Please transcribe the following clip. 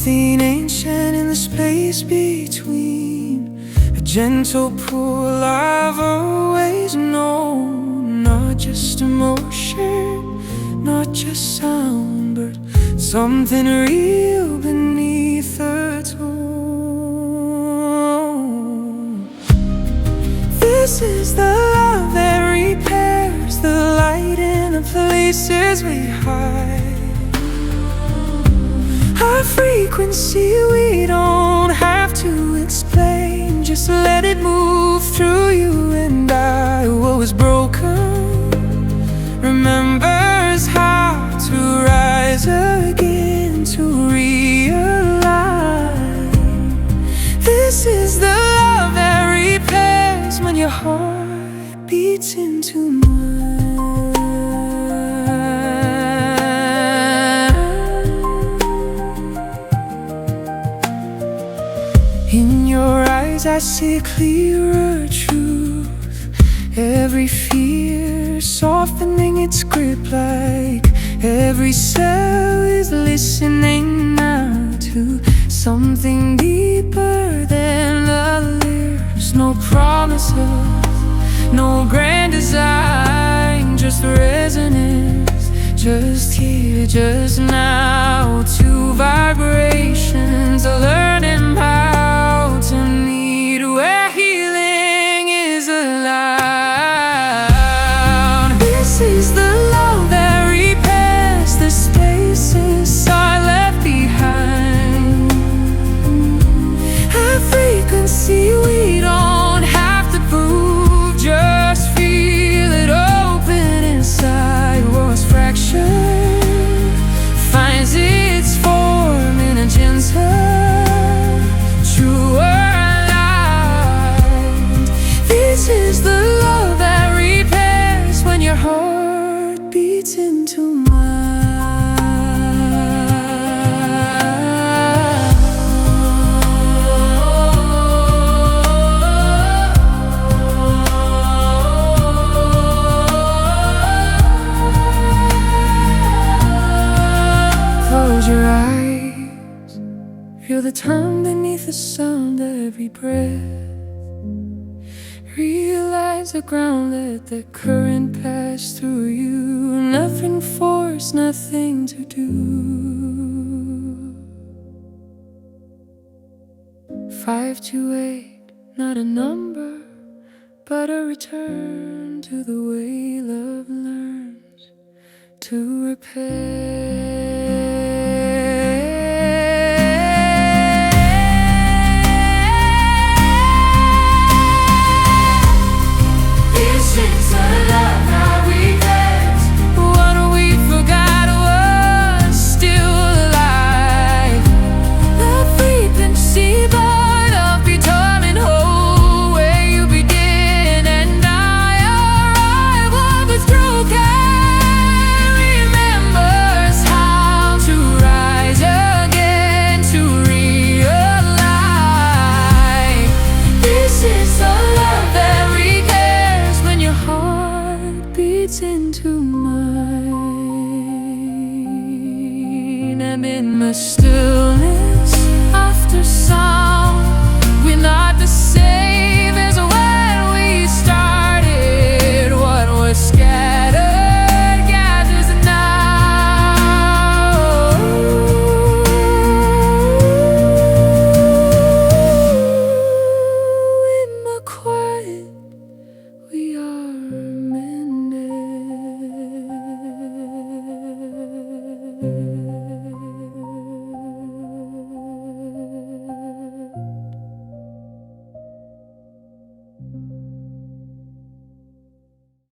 something ancient in the space between, a gentle pool I've always known. Not just emotion, not just sound, but something real beneath the tone. This is the love that repairs the light in the places we hide. A frequency we don't have to explain, just let it move through you and I. What was broken remembers how to rise again, to realign. This is the love that repairs when your heart beats into mine. In your eyes I see clearer truth, every fear softening its grip, like every cell is listening now to something deeper than the lyrics. No promises, no grand design, just resonance, just here, just now. Two vibrations, learning how to meet where healing is allowed. This is the love that repairs the spaces I left behind. A frequency we don't have to prove, just feel it open inside. What's fractured finds its form in a gentle, truer light. This is the love that repairs when your heart beats into mine. Close your eyes, feel the time beneath the sound of every breath. Realize the ground, let the current pass through you. Nothing forced, nothing to do. 528, not a number, but a return to the way love learns to repair.